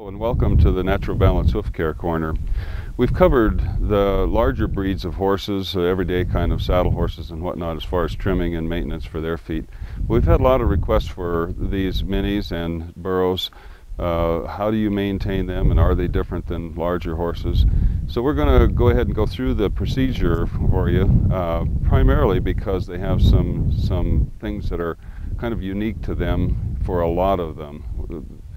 And welcome to the Natural Balance Hoof Care Corner. We've covered the larger breeds of horses, everyday kind of saddle horses and whatnot, as far as trimming and maintenance for their feet. We've had a lot of requests for these minis and burros. How do you maintain them, and are they different than larger horses? So we're going to go ahead and go through the procedure for you, primarily because they have some things that are kind of unique to them for a lot of them.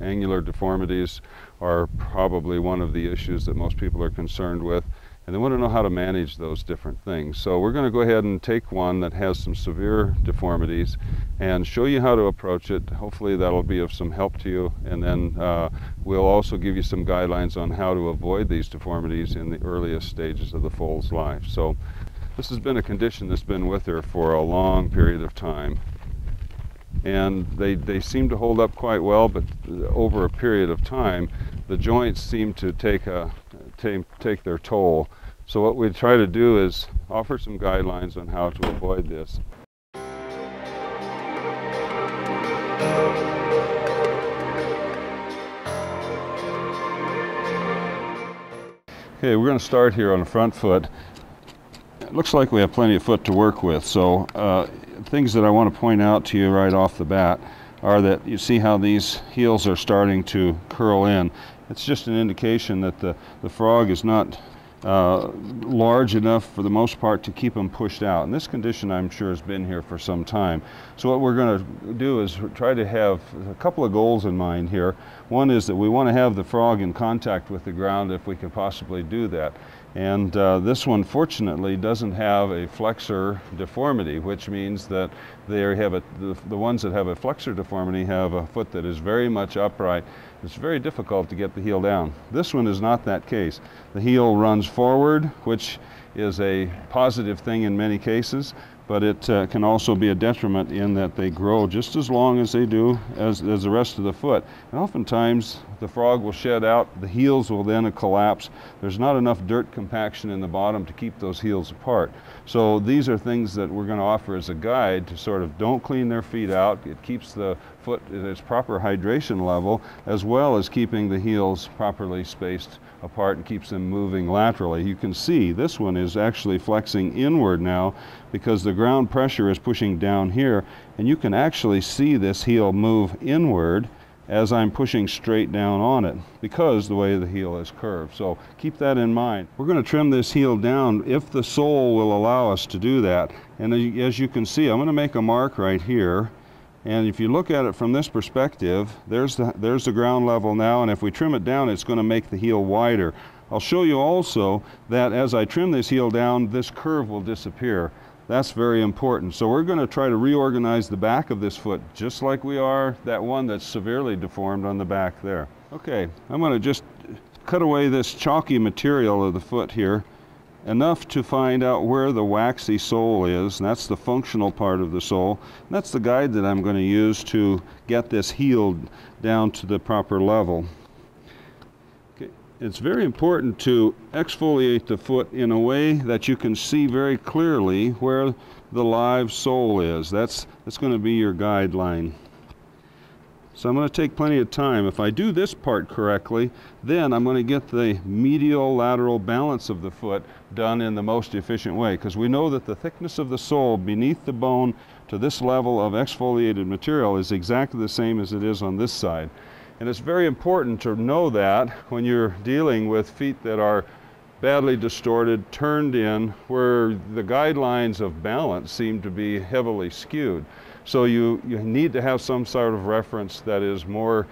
Angular deformities are probably one of the issues that most people are concerned with, and they want to know how to manage those different things. So we're going to go ahead and take one that has some severe deformities and show you how to approach it. Hopefully that'll be of some help to you, and then we'll also give you some guidelines on how to avoid these deformities in the earliest stages of the foal's life. So this has been a condition that's been with her for a long period of time, and they seem to hold up quite well, but over a period of time the joints seem to take their toll. So what we try to do is offer some guidelines on how to avoid this. Okay, we're going to start here on the front foot. It looks like we have plenty of foot to work with, so things that I want to point out to you right off the bat are that you see how these heels are starting to curl in. It's just an indication that the frog is not large enough for the most part to keep them pushed out. And this condition, I'm sure, has been here for some time. So what we're going to do is try to have a couple of goals in mind here. One is that we want to have the frog in contact with the ground if we can possibly do that. And this one, fortunately, doesn't have a flexor deformity, which means that they have the ones that have a flexor deformity have a foot that is very much upright. It's very difficult to get the heel down. This one is not that case. The heel runs forward, which is a positive thing in many cases, but it can also be a detriment in that they grow just as long as they do as the rest of the foot. And oftentimes the frog will shed out, the heels will then collapse. There's not enough dirt compaction in the bottom to keep those heels apart. So these are things that we're going to offer as a guide to sort of don't clean their feet out. It keeps the foot at its proper hydration level, as well as keeping the heels properly spaced apart and keeps them moving laterally. You can see this one is actually flexing inward now because the ground pressure is pushing down here, and you can actually see this heel move inward as I'm pushing straight down on it because the way the heel is curved. So keep that in mind. We're going to trim this heel down if the sole will allow us to do that. And as you can see, I'm going to make a mark right here. And if you look at it from this perspective, there's the ground level now, and if we trim it down, it's going to make the heel wider. I'll show you also that as I trim this heel down, this curve will disappear. That's very important. So we're going to try to reorganize the back of this foot just like we are that one that's severely deformed on the back there. Okay, I'm going to just cut away this chalky material of the foot here, enough to find out where the waxy sole is, and that's the functional part of the sole. And that's the guide that I'm going to use to get this heel down to the proper level. Okay. It's very important to exfoliate the foot in a way that you can see very clearly where the live sole is. That's going to be your guideline. So I'm going to take plenty of time. If I do this part correctly, then I'm going to get the medial lateral balance of the foot done in the most efficient way, because we know that the thickness of the sole beneath the bone to this level of exfoliated material is exactly the same as it is on this side. And it's very important to know that when you're dealing with feet that are badly distorted, turned in, where the guidelines of balance seem to be heavily skewed. So you need to have some sort of reference that is more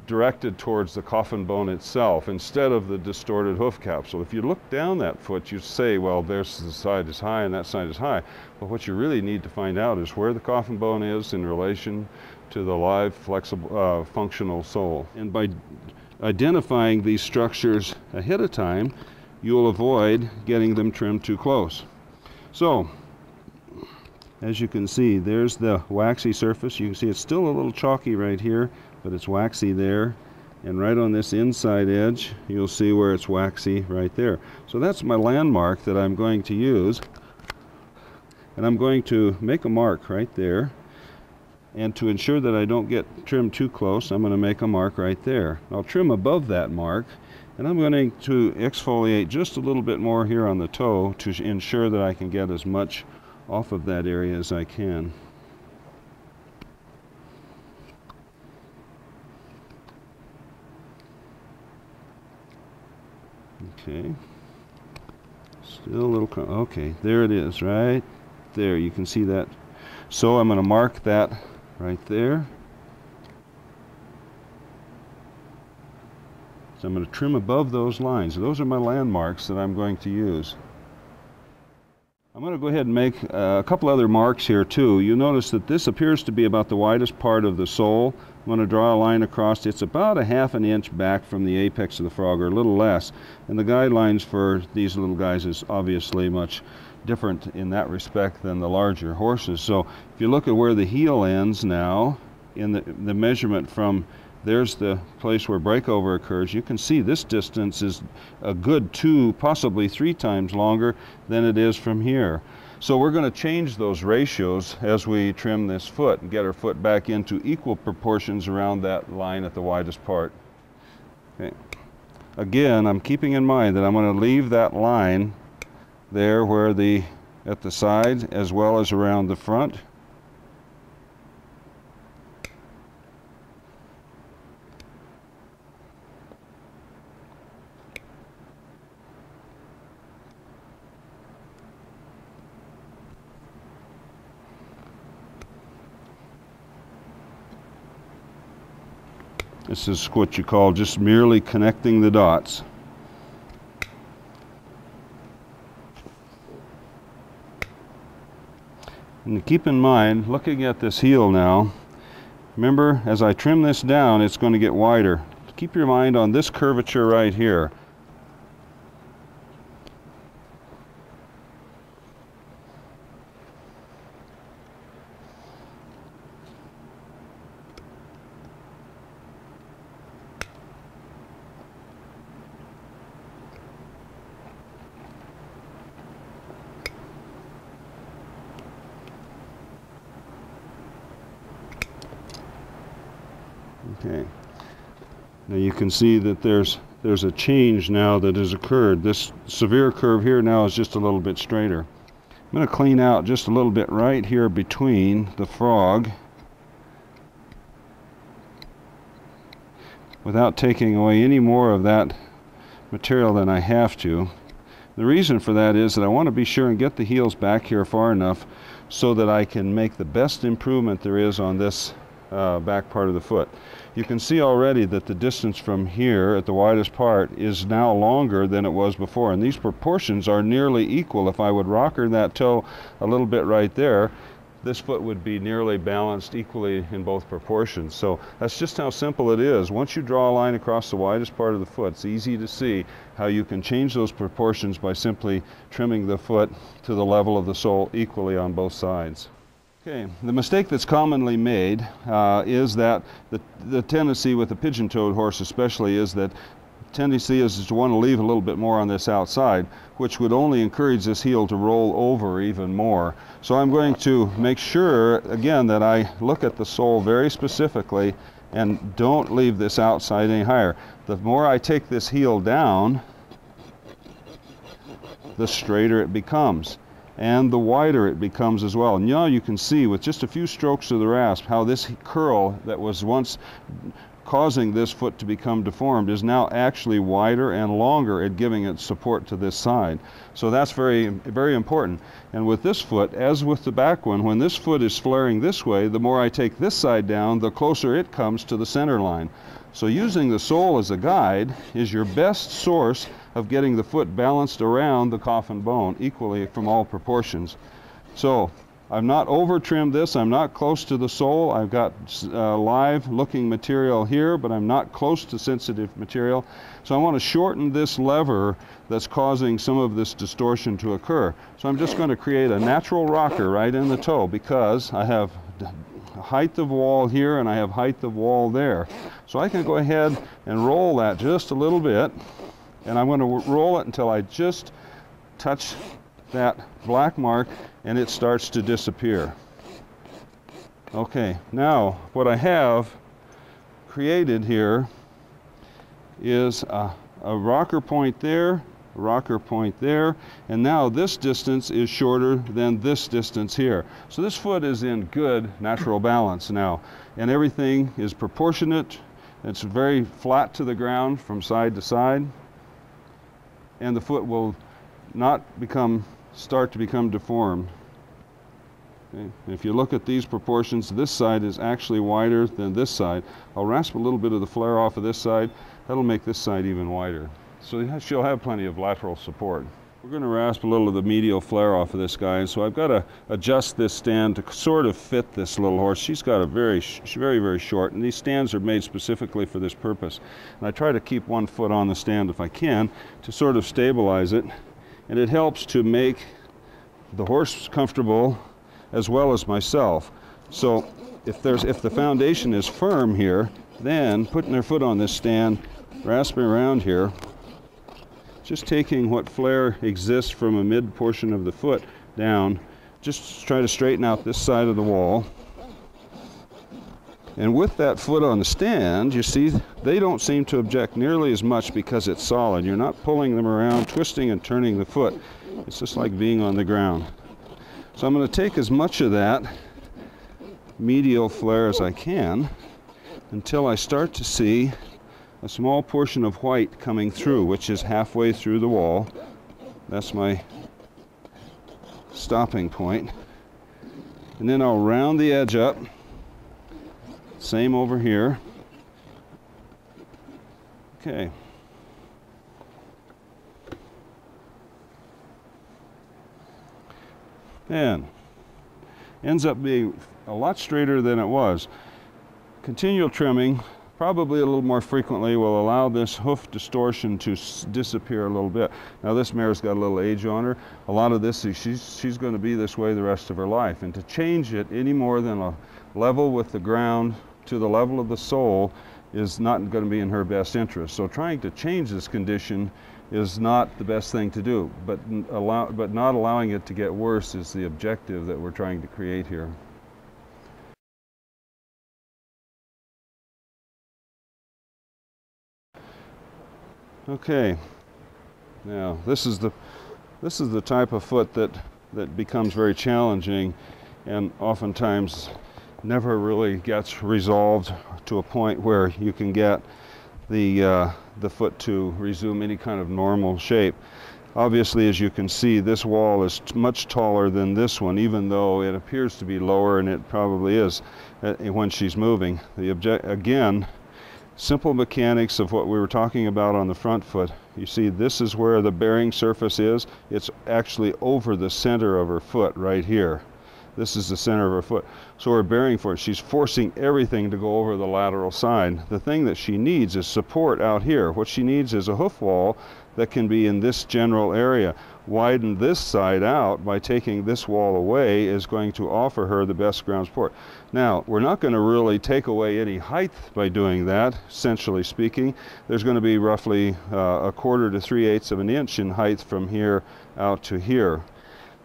directed towards the coffin bone itself instead of the distorted hoof capsule. If you look down that foot, you say, well, there's the side is high and that side is high. But what you really need to find out is where the coffin bone is in relation to the live, flexible, functional sole. And by identifying these structures ahead of time, you'll avoid getting them trimmed too close. So, as you can see, there's the waxy surface. You can see it's still a little chalky right here, but it's waxy there. And right on this inside edge, you'll see where it's waxy right there. So that's my landmark that I'm going to use. And I'm going to make a mark right there. And to ensure that I don't get trimmed too close, I'm going to make a mark right there. I'll trim above that mark, and I'm going to exfoliate just a little bit more here on the toe to ensure that I can get as much off of that area as I can. Okay. Still a little, okay, there it is, right there. You can see that. So I'm going to mark that right there. So I'm going to trim above those lines. Those are my landmarks that I'm going to use. I'm going to go ahead and make a couple other marks here too. You'll notice that this appears to be about the widest part of the sole. I'm going to draw a line across. It's about 1/2 inch back from the apex of the frog, or a little less. And the guidelines for these little guys is obviously much different in that respect than the larger horses. So if you look at where the heel ends now, in the measurement from, there's the place where breakover occurs, you can see this distance is a good 2, possibly 3 times longer than it is from here. So we're going to change those ratios as we trim this foot and get our foot back into equal proportions around that line at the widest part. Okay. Again, I'm keeping in mind that I'm going to leave that line there where at the sides as well as around the front. This is what you call just merely connecting the dots. And keep in mind, looking at this heel now, remember as I trim this down, it's going to get wider. Keep your mind on this curvature right here. Okay. Now you can see that there's a change now that has occurred. This severe curve here now is just a little bit straighter. I'm going to clean out just a little bit right here between the frog without taking away any more of that material than I have to. The reason for that is that I want to be sure and get the heels back here far enough so that I can make the best improvement there is on this back part of the foot. You can see already that the distance from here at the widest part is now longer than it was before, and these proportions are nearly equal. If I would rocker that toe a little bit right there, this foot would be nearly balanced equally in both proportions. So that's just how simple it is. Once you draw a line across the widest part of the foot, it's easy to see how you can change those proportions by simply trimming the foot to the level of the sole equally on both sides. Okay, the mistake that's commonly made is that the tendency with the pigeon-toed horse especially is that tendency is to want to leave a little bit more on this outside, which would only encourage this heel to roll over even more. So I'm going to make sure again that I look at the sole very specifically and don't leave this outside any higher. The more I take this heel down, the straighter it becomes, and the wider it becomes as well. And now you can see with just a few strokes of the rasp how this curl that was once causing this foot to become deformed is now actually wider and longer at giving it support to this side. So that's very, very important. And with this foot, as with the back one, when this foot is flaring this way, the more I take this side down, the closer it comes to the center line. So using the sole as a guide is your best source of getting the foot balanced around the coffin bone equally from all proportions. So I've not over trimmed this. I'm not close to the sole. I've got live looking material here, but I'm not close to sensitive material. So I want to shorten this lever that's causing some of this distortion to occur. So I'm just going to create a natural rocker right in the toe because I have height of wall here and I have height of wall there. So I can go ahead and roll that just a little bit, and I'm going to roll it until I just touch that black mark and it starts to disappear. Okay, now what I have created here is a rocker point there, a rocker point there, and now this distance is shorter than this distance here. So this foot is in good natural balance now, and everything is proportionate. It's very flat to the ground from side to side, and the foot will not start to become deformed. Okay. If you look at these proportions, this side is actually wider than this side. I'll rasp a little bit of the flare off of this side. That'll make this side even wider. So she'll have plenty of lateral support. We're going to rasp a little of the medial flare off of this guy, and so I've got to adjust this stand to sort of fit this little horse. She's got a very, very short, and these stands are made specifically for this purpose. And I try to keep one foot on the stand if I can to sort of stabilize it, and it helps to make the horse comfortable as well as myself. So if the foundation is firm here, then putting their foot on this stand, rasping around here, just taking what flare exists from a mid portion of the foot down, just try to straighten out this side of the wall. And with that foot on the stand, you see, they don't seem to object nearly as much because it's solid. You're not pulling them around, twisting and turning the foot. It's just like being on the ground. So I'm going to take as much of that medial flare as I can until I start to see a small portion of white coming through, which is halfway through the wall. That's my stopping point. And then I'll round the edge up. Same over here. Okay. And ends up being a lot straighter than it was. Continual trimming, probably a little more frequently, will allow this hoof distortion to disappear a little bit. Now this mare's got a little age on her. A lot of this, she's going to be this way the rest of her life. And to change it any more than a level with the ground to the level of the sole is not going to be in her best interest. So trying to change this condition is not the best thing to do, but not allowing it to get worse is the objective that we're trying to create here. Okay, now this is the type of foot that becomes very challenging and oftentimes never really gets resolved to a point where you can get the foot to resume any kind of normal shape. Obviously, as you can see, this wall is much taller than this one, even though it appears to be lower, and it probably is when she's moving. Again, simple mechanics of what we were talking about on the front foot. You see, this is where the bearing surface is. It's actually over the center of her foot right here. This is the center of her foot. So we're bearing for it. She's forcing everything to go over the lateral side. The thing that she needs is support out here. What she needs is a hoof wall that can be in this general area. Widen this side out by taking this wall away is going to offer her the best ground support. Now, we're not going to really take away any height by doing that, essentially speaking. There's going to be roughly 1/4 to 3/8 of an inch in height from here out to here.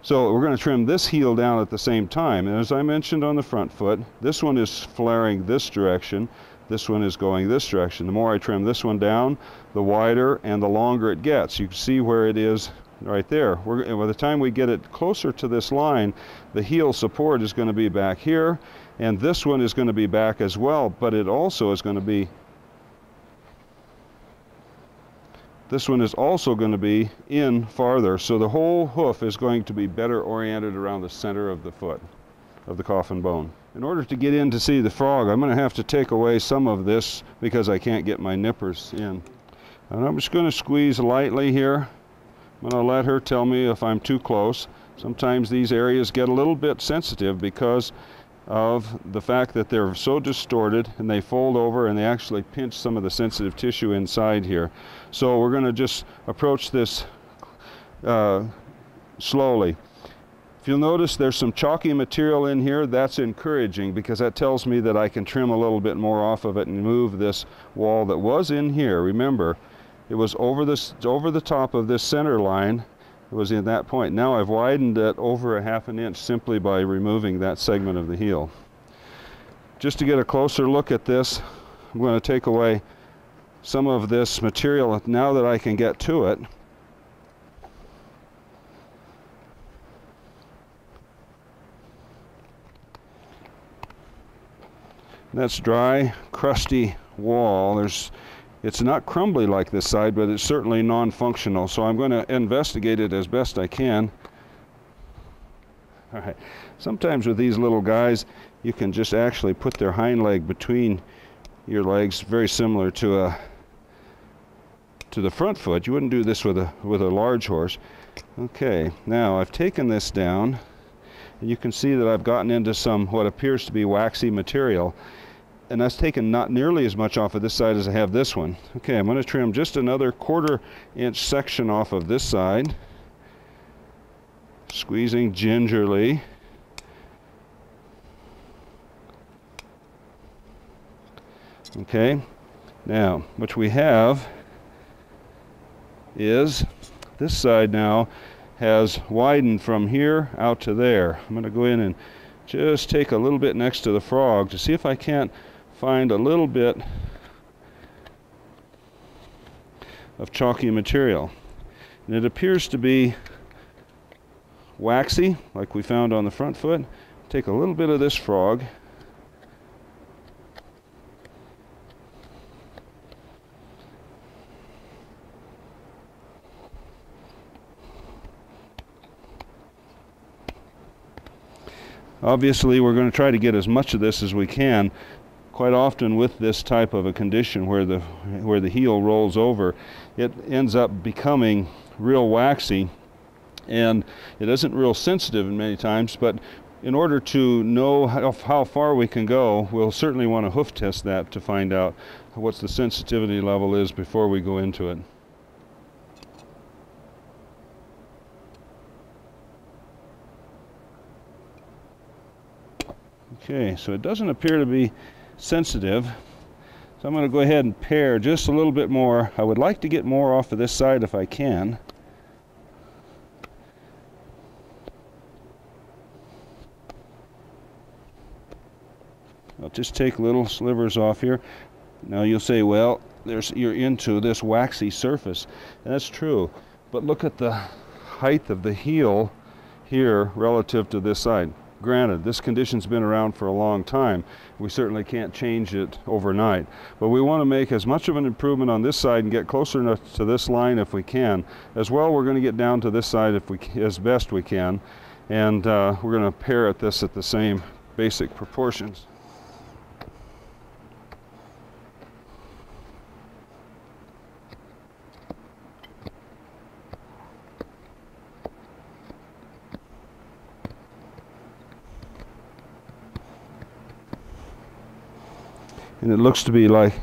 So we're going to trim this heel down at the same time. And as I mentioned on the front foot, this one is flaring this direction. This one is going this direction. The more I trim this one down, the wider and the longer it gets. You can see where it is right there. By the time we get it closer to this line, the heel support is going to be back here, and this one is going to be back as well, but it also is going to be this one is also going to be in farther, so the whole hoof is going to be better oriented around the center of the foot, of the coffin bone. In order to get in to see the frog, I'm going to have to take away some of this because I can't get my nippers in. And I'm just going to squeeze lightly here. I'm going to let her tell me if I'm too close. Sometimes these areas get a little bit sensitive because of the fact that they're so distorted, and they fold over and they actually pinch some of the sensitive tissue inside here. So we're going to just approach this slowly. If you'll notice, there's some chalky material in here. That's encouraging because that tells me that I can trim a little bit more off of it and move this wall that was in here. Remember, it was over the top of this center line. It was in that point. Now I've widened it over 1/2 inch simply by removing that segment of the heel. just to get a closer look at this, I'm going to take away some of this material now that I can get to it. That's dry, crusty wall. It's not crumbly like this side, but it's certainly non-functional. So I'm going to investigate it as best I can. All right. Sometimes with these little guys, you can just actually put their hind leg between your legs, very similar to the front foot. You wouldn't do this with a large horse. Okay. Now I've taken this down, and you can see that I've gotten into some what appears to be waxy material. And that's taken not nearly as much off of this side as I have this one. Okay, I'm going to trim just another 1/4 inch section off of this side. Squeezing gingerly. Okay, now what we have is this side now has widened from here out to there. I'm going to go in and just take a little bit next to the frog to see if I can't find a little bit of chalky material. And it appears to be waxy, like we found on the front foot. Take a little bit of this frog. Obviously, we're going to try to get as much of this as we can. Quite often with this type of a condition where the heel rolls over, it ends up becoming real waxy, and it isn't real sensitive in many times, but in order to know how far we can go, we'll certainly want to hoof test that to find out what the sensitivity level is before we go into it. Okay, so it doesn't appear to be sensitive, so I'm going to go ahead and pare just a little bit more. I would like to get more off of this side if I can. I'll just take little slivers off here. Now you'll say, well, you're into this waxy surface, and that's true, but look at the height of the heel here relative to this side. Granted, this condition's been around for a long time. We certainly can't change it overnight. But we want to make as much of an improvement on this side and get closer enough to this line if we can. As well, we're going to get down to this side as best we can. And we're going to parrot this at the same basic proportions. And it looks to be like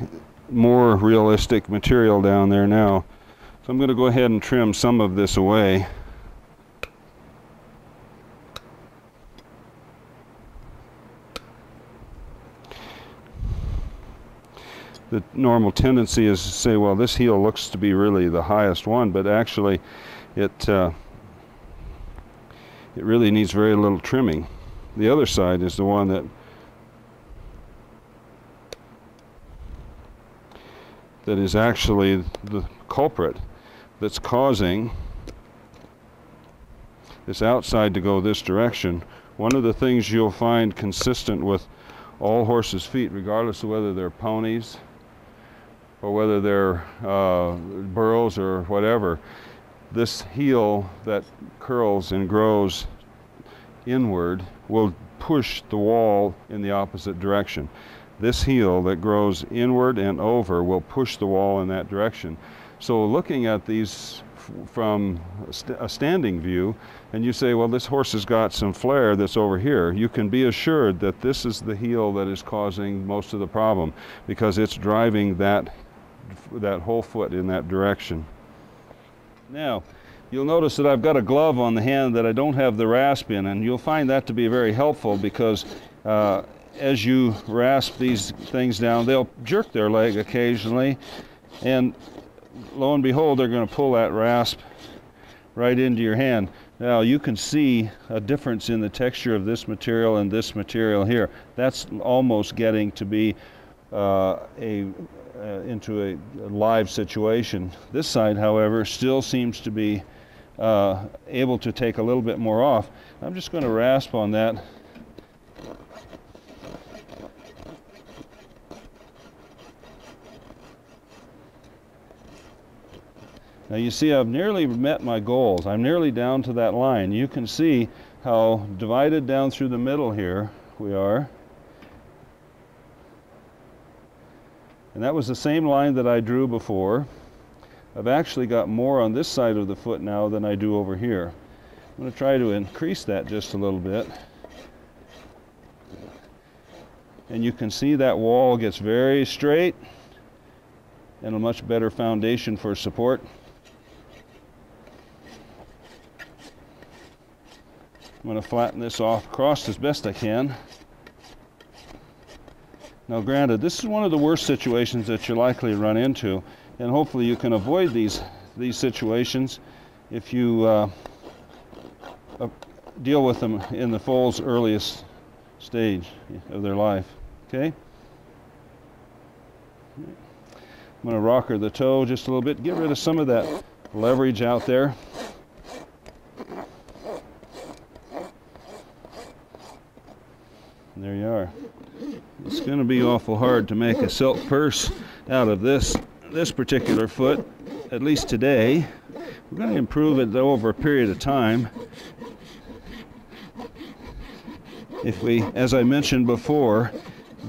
more realistic material down there now. So I'm going to go ahead and trim some of this away. The normal tendency is to say, well, this heel looks to be really the highest one, but actually it really needs very little trimming. The other side is the one that is actually the culprit that's causing this outside to go this direction. One of the things you'll find consistent with all horses' feet, regardless of whether they're ponies or whether they're burros or whatever, this heel that curls and grows inward will push the wall in the opposite direction. This heel that grows inward and over will push the wall in that direction. So looking at these from a standing view, and you say, well, this horse has got some flare that's over here, you can be assured that this is the heel that is causing most of the problem, because it's driving that whole foot in that direction. Now, you'll notice that I've got a glove on the hand that I don't have the rasp in, and you'll find that to be very helpful, because as you rasp these things down, they'll jerk their leg occasionally, and lo and behold, they're going to pull that rasp right into your hand. Now you can see a difference in the texture of this material and this material here. That's almost getting to be into a live situation. This side, however, still seems to be able to take a little bit more off. I'm just going to rasp on that. Now you see I've nearly met my goals. I'm nearly down to that line. You can see how divided down through the middle here we are. And that was the same line that I drew before. I've actually got more on this side of the foot now than I do over here. I'm going to try to increase that just a little bit. And you can see that wall gets very straight and a much better foundation for support. I'm going to flatten this off across as best I can. Now granted, this is one of the worst situations that you're likely to run into, and hopefully you can avoid these situations if you deal with them in the foal's earliest stage of their life. Okay? I'm going to rocker the toe just a little bit, get rid of some of that leverage out there. And there you are. It's going to be awful hard to make a silk purse out of this particular foot, at least today. We're going to improve it though over a period of time. If we, as I mentioned before,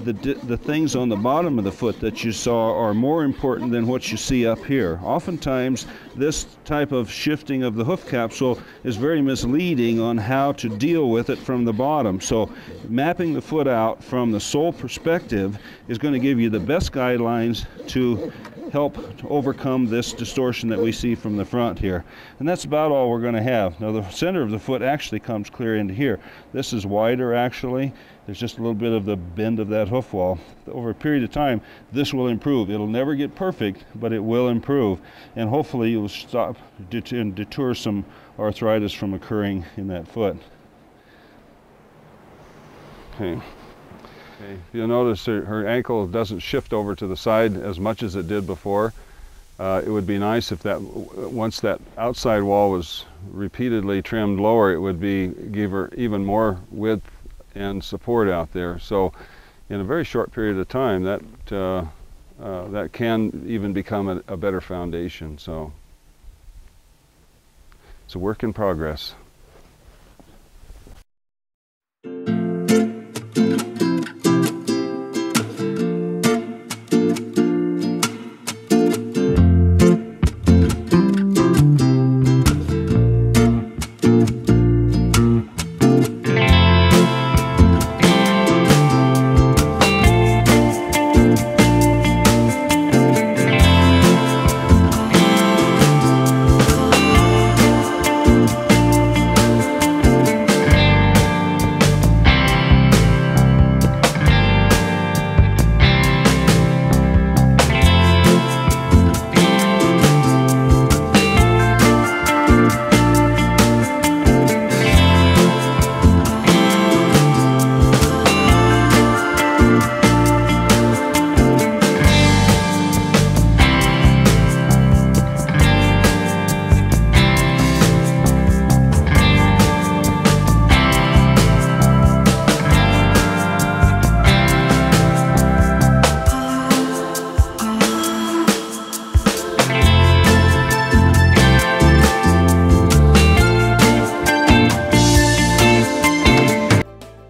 the things on the bottom of the foot that you saw are more important than what you see up here. Oftentimes, this type of shifting of the hoof capsule is very misleading on how to deal with it from the bottom. So mapping the foot out from the sole perspective is going to give you the best guidelines to help to overcome this distortion that we see from the front here. And that's about all we're going to have. Now the center of the foot actually comes clear into here. This is wider actually. There's just a little bit of the bend of that hoof wall. Over a period of time, this will improve. It'll never get perfect, but it will improve. And hopefully you'll stop and deter some arthritis from occurring in that foot. Okay. You'll notice her ankle doesn't shift over to the side as much as it did before. It would be nice if that, once that outside wall was repeatedly trimmed lower, it would give her even more width and support out there. So in a very short period of time, that can even become a better foundation. So it's a work in progress.